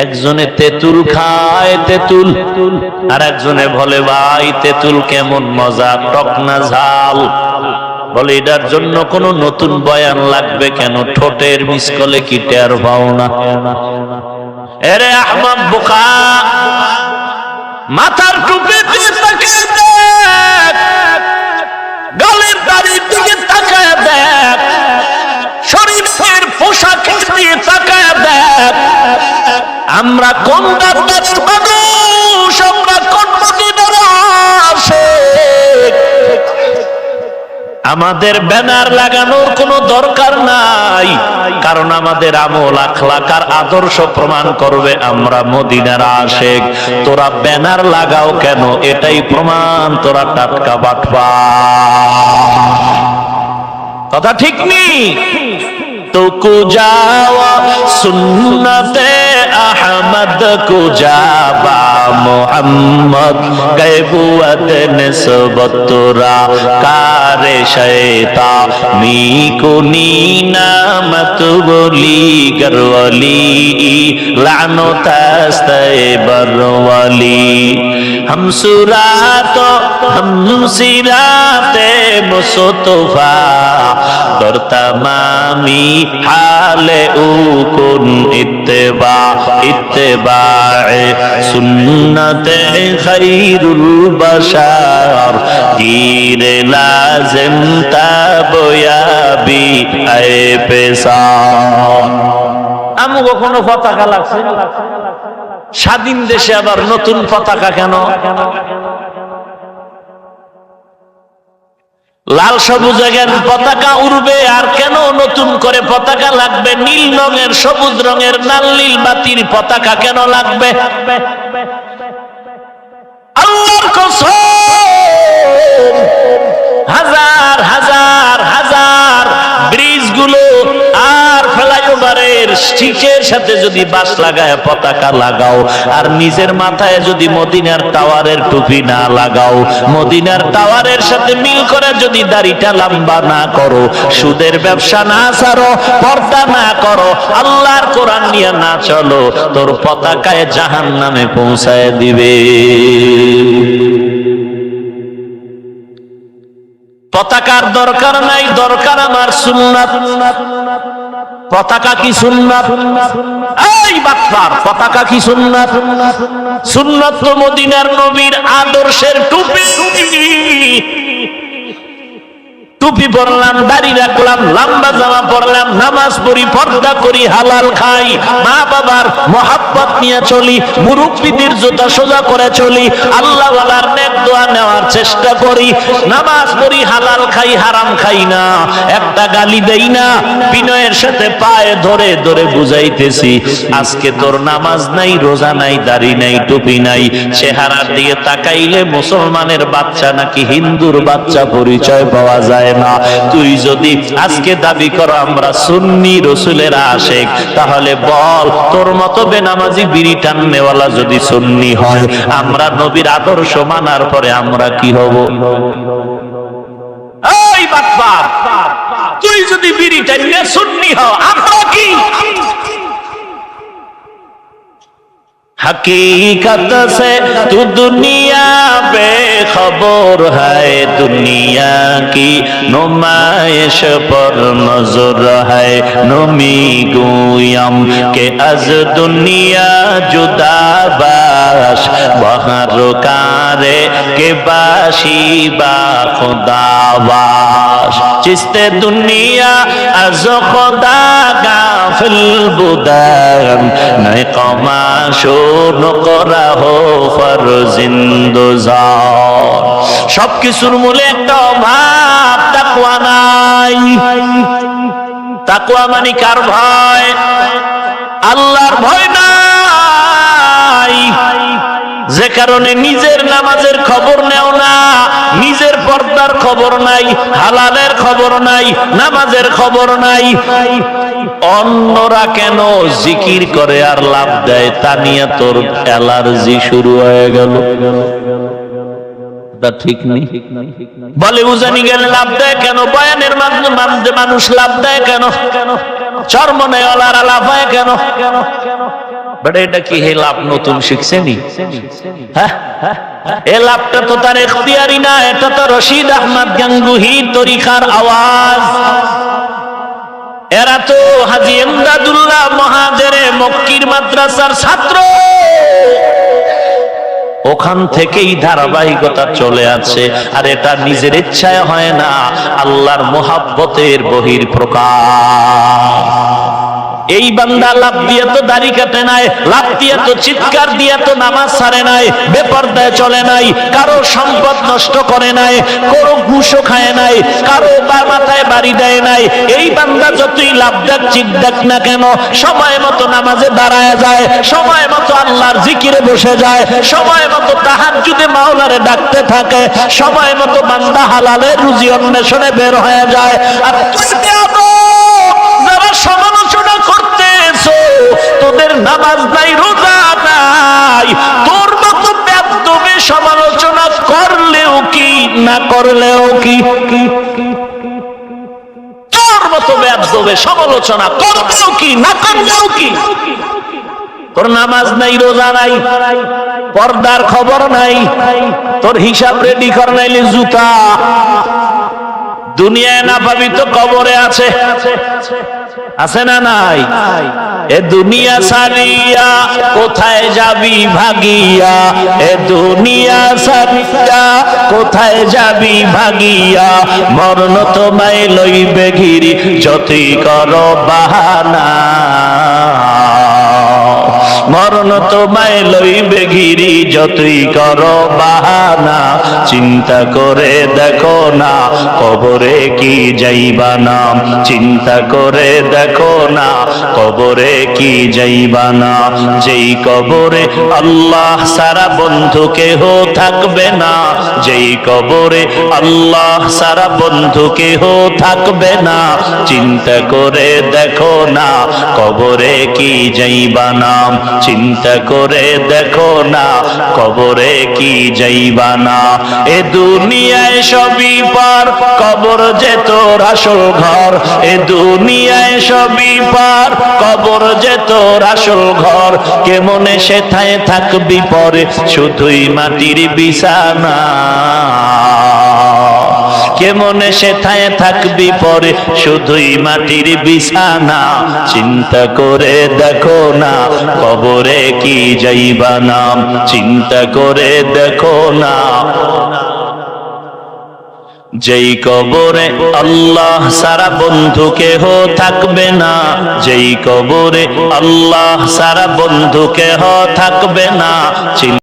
একজনে তেঁতুল খায়, তেঁতুল, আর একজনে বলে ভাই তেঁতুল কেমন মজা, টক না ঝাল? বলে এটার জন্য কোন নতুন বয়ান লাগবে কেন? ঠোঁটের মিসকলে কি টের পাও না? এরে আহমদ বোকা, মাথার টুপি দিয়ে তাকিয়ে দেখ, গালের দাড়ির দিকে তাকায় দেখ, শরীরের পোশাকের দিকে তাকায় দেখ। আমরা কোন ডাক্তারের মানুষ, আমরা কোন মদিনার আশিক। আমাদের ব্যানার লাগানোর কোনো দরকার নাই, কারণ আমাদের আমল আখলাক আর আদর্শ প্রমাণ করবে আমরা মদিনার আশিক। তোরা ব্যানার লাগাও কেন? এটাই প্রমাণ তোরা টাটকা বাটপার। কথা ঠিক নেই তো কুজাওয়া সুন্নতে আহমদ কুজাবা মোহাম্মদ গায়বুয়াত নিসবতরা কারে শয়তা মিকুনি নামত বলি গরওয়ালি লানতাস্তায় বরওয়ালি हमसुरात हमसिराते मुस्तफा दर तमामी हाले उकुन इत्तिबा इत्तिबाए सुन्नते खैरुल बशर गिरे लाजिम ताबयाबी आए पेशा। আমু কখনো পতাকা লাগছে? স্বাধীন দেশে আবার নতুন পতাকা কেন? লাল সবুজ পতাকা উড়বে, আর কেন নতুন করে পতাকা লাগবে? নীল রঙের, সবুজ রঙের, লাল নীল বাতির পতাকা কেন লাগবে? আল্লাহর কসম, হাজার হাজার হাজার ব্রিজগুলো আর ফ্লাইওভারের স্টিকের সাথে যদি বাস লাগায় পতাকা লাগাও, আর নিজের মাথায় যদি মদিনার টাওয়ারের টুপি না লাগাও, মদিনার টাওয়ারের সাথে মিল করে যদি দাড়িটা লম্বা না করো, সুদের ব্যবসা না ছাড়ো, পর্দা না করো, আল্লাহর কোরআন নিয়ে না চলো, তোর পতাকায় জাহান্নামে পৌঁছায় দিবে। পতাকার দরকার নাই, দরকার আমার সুন্নাত। পতাকা কি সুন্নাত? এই বাটপার, পতাকা কি সুন্নাত? সুন্নাত তো মদিনার নবীর আদর্শের টুপি। টুপি পরলাম, দাড়ি রাখলাম, লম্বা জামা পরলাম, নামাজ পড়ি, পর্দা করি, হালাল খাই, মা বাবার মহাব্বত নিয়ে চলি, মুরব্বিদের জুতা সোজা করে চলি, আল্লাহ ওয়ালার নেক দোয়া নেওয়ার চেষ্টা করি, নামাজ পড়ি, হালাল খাই, হারাম খাই না, একটা গালি দেই না, বিনয়ের সাথে পায়ে ধরে ধরে বুঝাইতেছি আজকে তোর নামাজ নাই, রোজা নাই, দাড়ি নাই, টুপি নাই, চেহারা দিয়ে তাকাইলে মুসলমানের বাচ্চা নাকি হিন্দুর বাচ্চা পরিচয় পাওয়া যায় না। তুই যদি আজকে দাবি করো আমরা সুন্নি রসুলের আশিক, তাহলে বল তোর মতো বেনামাজি বিড়ি টাননেওয়ালা যদি সুন্নি হয়, আমরা নবীর আদর্শ মানার পরে আমরা কি হব? এই বাটপার, তুই যদি বিড়ি টাননে সুন্নি হও, আমরা কি? हकीकत से तू दुनिया बेखबर है, दुनिया की नुमाइश पर नजर है, नमी गुयम के अज दुनिया जुदा बाश बहर कारे के बाशी बा खुदा बाश चिस्ते दुनिया अज खुदा गाफिल बुदान नए कमाशो সবকিছুর মূলে একটা অভাব, তাকওয়া নাই। তাকওয়া মানে কার ভয়? আল্লাহর ভয় নাই, যে কারণে নিজের নামাজের খবর নেও না, নিজের পর্দার খবর নাই, হালালের খবর নাই, নামাজের খবর নাই। অন্যরা কেন জিকির করে আর লাভ দেয় তা নিয়ে তোর অ্যালার্জি শুরু হয়ে গেল। ঠিক নেই, বলে উজানি গেলে লাভ দেয় কেন? বয়ানের মাধ্যমে মানুষ লাভ দেয় কেন? চরমনেওয়ালারা লাভ হয় কেন? বড় এটা কি হে লাভ নতুন শিখছেনি? হ্যাঁ, এই লাভটা তো তার ইখতিয়ারি না, এটা তো রশিদ আহমদ গাঙ্গুহি তরিকার আওয়াজ। এরা তো হাজী ইমদাদুল্লাহ মহাজেরে মক্কির মাদ্রাসার ছাত্র, ওখান থেকেই ধারাবাহিকতা চলে আছে। আর এটা নিজের ইচ্ছায় হয় না, আল্লাহর মুহাব্বতের বহির প্রকাশ। এই বান্দা লাভ দিয়ে তো দাড়ি কাটে নাই, লাভ দিয়ে তো চিৎকার দিয়ে তো নামাজ ছাড়ে নাই, বেপরদায় চলে নাই, কারো সম্পদ নষ্ট করে নাই, কারো ঘুষও খায় নাই, কারো মাথায় বাড়ি দেয় নাই। এই বান্দা যতই লাভ দেখ চিৎ দেখ না কেন, সময় মতো নামাজে দাঁড়ায় যায়, সময় মতো আল্লাহর জিকিরে বসে যায়, সময় মতো তাহাজ্জুদে মাওলারে ডাকতে থাকে, সময় মতো বান্দা হালালের রুজি অন্বেষণে বের হয়ে যায়। আর যারা সমালোচনা করতেছো, তোদের নামাজ নাই, রোজা নাই, তোর মতো বেয়াদবে সমালোচনা করলেও কি না করলেও কি, তোর মতো বেয়াদবে সমালোচনা করলেও কি না করলেও কি, তোর নামাজ নাই, রোজা নাই, পর্দার খবর নাই, তোর হিসাব রেডি কর নাইলে জুতা। দুনিয়ায় না পাবি তো কবরে আছে, আছে না নাই? এ দুনিয়া সারিয়া কোথায় যাবি ভাগিয়া, এ দুনিয়া সারিয়া কোথায় যাবি ভাগিয়া, মরণ তোমায় লইবে ঘিরি যতই করো বাহানা, মরণ তোমায় লইবে ঘিরি যতই করো বাহানা। চিন্তা করে দেখো না কবরে কি যাইবা না, চিন্তা করে দেখো না কবরে কি যাইবা না। যেই কবরে আল্লাহ সারা বন্ধু কেহ থাকবে না, যেই কবরে আল্লাহ সারা বন্ধু কেহ থাকবে না, চিন্তা করে দেখো না কবরে কি যাইবা না, চিন্তা করে দেখো না কবরে কি যাইবা না। এ দুনিয়ায় সবই পার, কবর যে তোর আসল ঘর, এ দুনিয়ায় সবই পার, কবর যে তোর আসল ঘর। কেমনে সেথায় থাকবি পরে শুধুই মাটির বিছানা, কেমনে সেথায় থাকবি পরে শুধুই মাটির বিছানা। চিন্তা করে দেখো না কবরে কি যাইবা না, চিন্তা করে দেখো না। যেই কবরে আল্লাহ সারা বন্ধু কেহ থাকবে না, যেই কবরে আল্লাহ সারা বন্ধু কেহ থাকবে না।